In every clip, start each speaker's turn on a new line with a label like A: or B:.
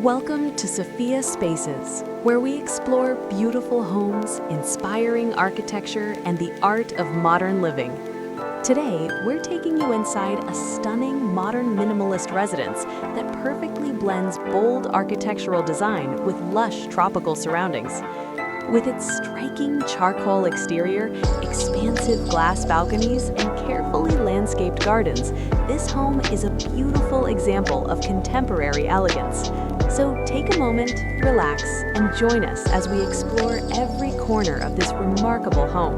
A: Welcome to Sophia Spaces, where we explore beautiful homes, inspiring architecture, and the art of modern living. Today, we're taking you inside a stunning modern minimalist residence that perfectly blends bold architectural design with lush tropical surroundings. With its striking charcoal exterior, expansive glass balconies, and carefully landscaped gardens, this home is a beautiful example of contemporary elegance. So take a moment, relax, and join us as we explore every corner of this remarkable home.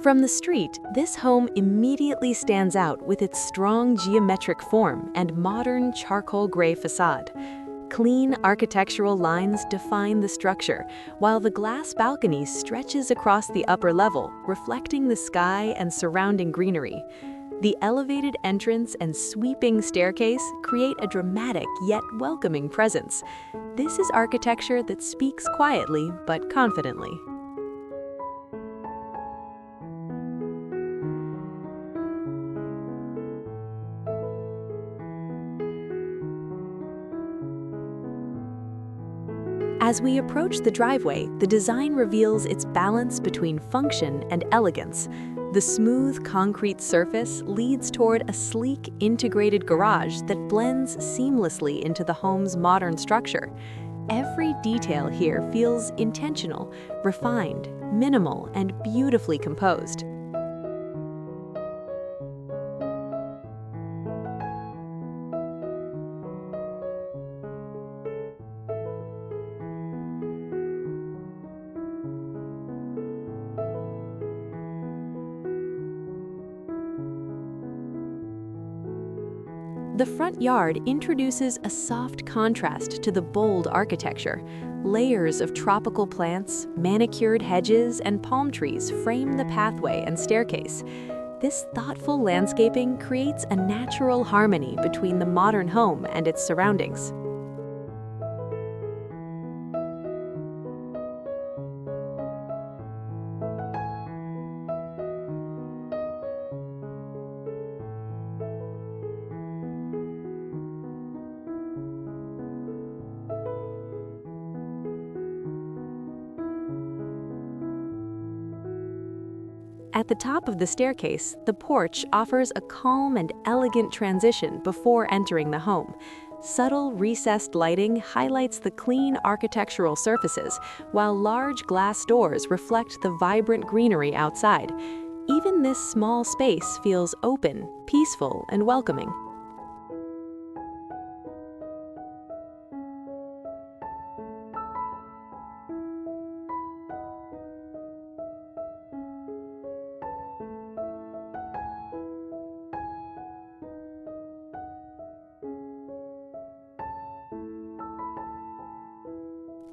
A: From the street, this home immediately stands out with its strong geometric form and modern charcoal gray facade. Clean architectural lines define the structure, while the glass balcony stretches across the upper level, reflecting the sky and surrounding greenery. The elevated entrance and sweeping staircase create a dramatic yet welcoming presence. This is architecture that speaks quietly but confidently. As we approach the driveway, the design reveals its balance between function and elegance. The smooth concrete surface leads toward a sleek, integrated garage that blends seamlessly into the home's modern structure. Every detail here feels intentional, refined, minimal, and beautifully composed. The front yard introduces a soft contrast to the bold architecture. Layers of tropical plants, manicured hedges, and palm trees frame the pathway and staircase. This thoughtful landscaping creates a natural harmony between the modern home and its surroundings. At the top of the staircase, the porch offers a calm and elegant transition before entering the home. Subtle recessed lighting highlights the clean architectural surfaces, while large glass doors reflect the vibrant greenery outside. Even this small space feels open, peaceful, and welcoming.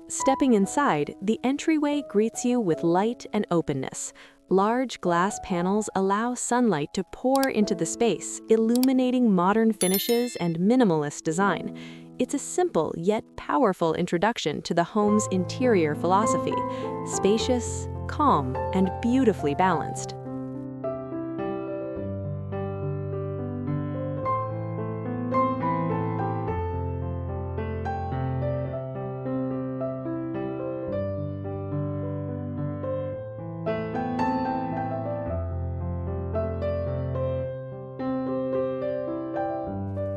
A: Stepping inside, the entryway greets you with light and openness. Large glass panels allow sunlight to pour into the space, illuminating modern finishes and minimalist design. It's a simple yet powerful introduction to the home's interior philosophy: spacious, calm, and beautifully balanced.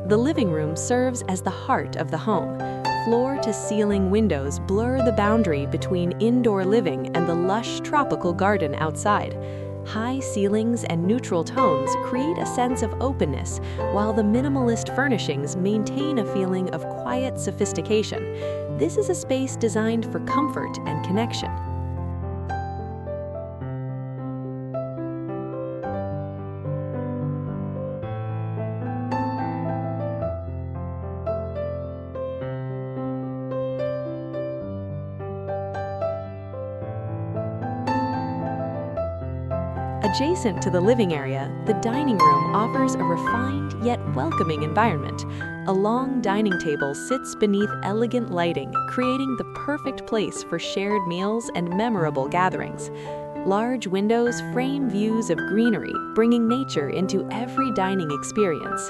A: The living room serves as the heart of the home. Floor-to-ceiling windows blur the boundary between indoor living and the lush tropical garden outside. High ceilings and neutral tones create a sense of openness, while the minimalist furnishings maintain a feeling of quiet sophistication. This is a space designed for comfort and connection. A Adjacent to the living area, the dining room offers a refined yet welcoming environment. A long dining table sits beneath elegant lighting, creating the perfect place for shared meals and memorable gatherings. Large windows frame views of greenery, bringing nature into every dining experience.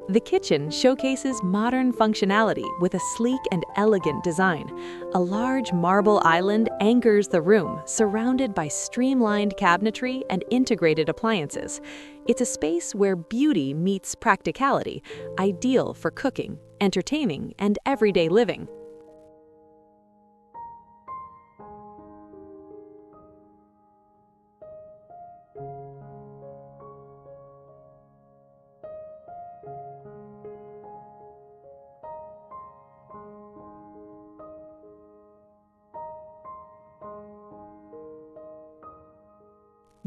A: The kitchen showcases modern functionality with a sleek and elegant design. A large marble island anchors the room, surrounded by streamlined cabinetry and integrated appliances. It's a space where beauty meets practicality, ideal for cooking, entertaining, and everyday living.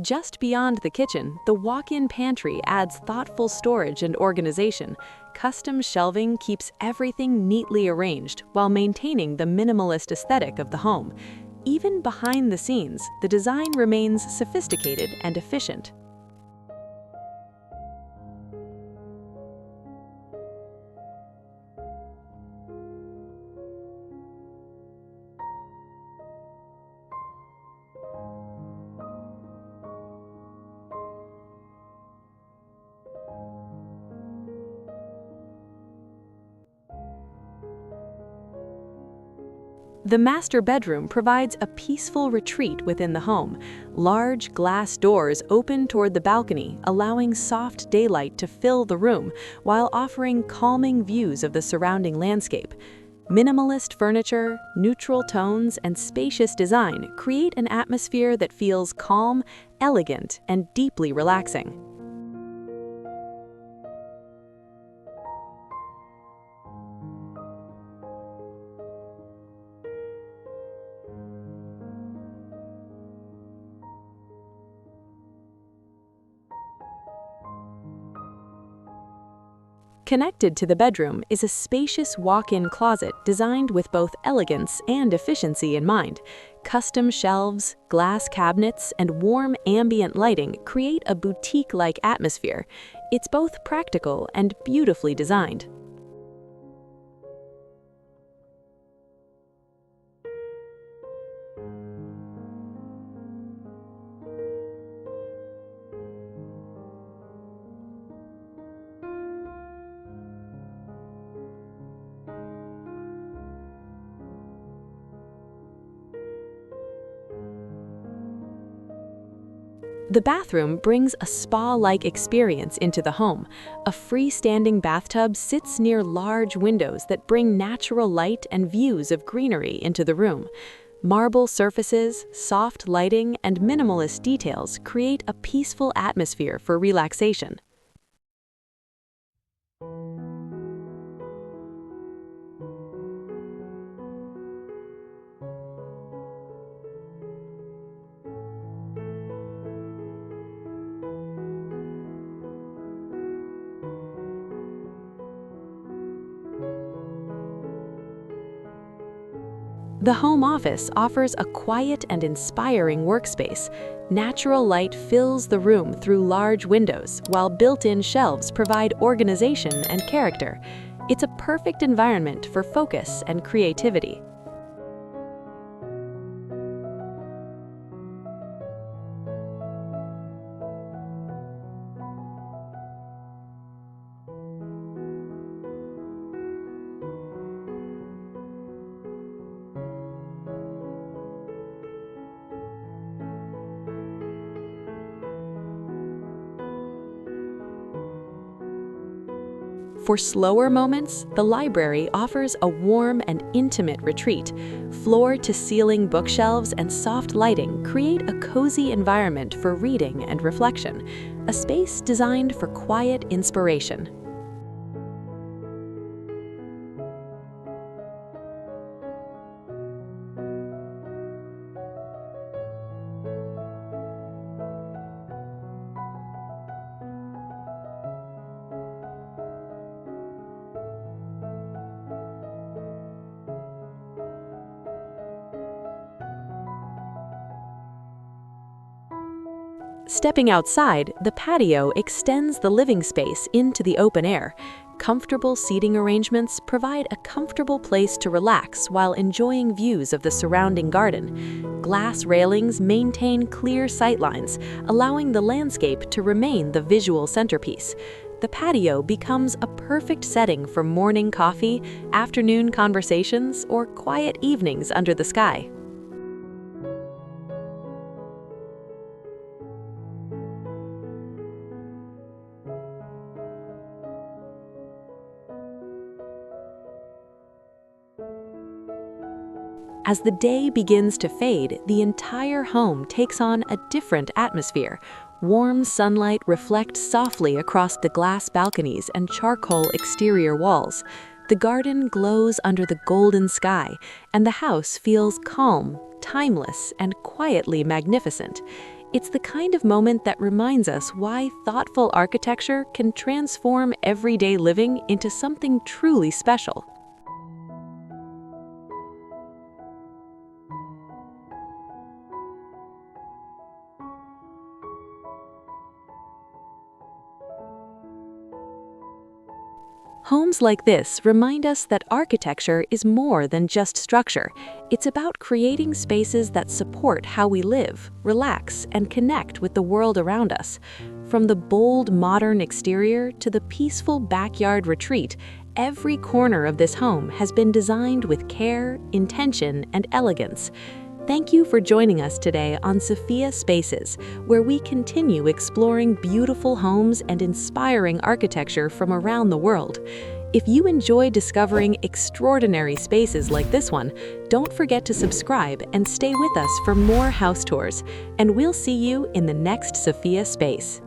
A: Just beyond the kitchen, the walk-in pantry adds thoughtful storage and organization. Custom shelving keeps everything neatly arranged while maintaining the minimalist aesthetic of the home. Even behind the scenes, the design remains sophisticated and efficient. The master bedroom provides a peaceful retreat within the home. Large glass doors open toward the balcony, allowing soft daylight to fill the room while offering calming views of the surrounding landscape. Minimalist furniture, neutral tones, and spacious design create an atmosphere that feels calm, elegant, and deeply relaxing. Connected to the bedroom is a spacious walk-in closet designed with both elegance and efficiency in mind. Custom shelves, glass cabinets, and warm ambient lighting create a boutique-like atmosphere. It's both practical and beautifully designed. The bathroom brings a spa-like experience into the home. A freestanding bathtub sits near large windows that bring natural light and views of greenery into the room. Marble surfaces, soft lighting, and minimalist details create a peaceful atmosphere for relaxation. The home office offers a quiet and inspiring workspace. Natural light fills the room through large windows, while built-in shelves provide organization and character. It's a perfect environment for focus and creativity. For slower moments, the library offers a warm and intimate retreat. Floor-to-ceiling bookshelves and soft lighting create a cozy environment for reading and reflection, a space designed for quiet inspiration. Stepping outside, the patio extends the living space into the open air. Comfortable seating arrangements provide a comfortable place to relax while enjoying views of the surrounding garden. Glass railings maintain clear sightlines, allowing the landscape to remain the visual centerpiece. The patio becomes a perfect setting for morning coffee, afternoon conversations, or quiet evenings under the sky. As the day begins to fade, the entire home takes on a different atmosphere. Warm sunlight reflects softly across the glass balconies and charcoal exterior walls. The garden glows under the golden sky, and the house feels calm, timeless, and quietly magnificent. It's the kind of moment that reminds us why thoughtful architecture can transform everyday living into something truly special. Homes like this remind us that architecture is more than just structure. It's about creating spaces that support how we live, relax, and connect with the world around us. From the bold, modern exterior to the peaceful backyard retreat, every corner of this home has been designed with care, intention, and elegance. Thank you for joining us today on Sophia Spaces, where we continue exploring beautiful homes and inspiring architecture from around the world. If you enjoy discovering extraordinary spaces like this one, don't forget to subscribe and stay with us for more house tours. And we'll see you in the next Sophia Space.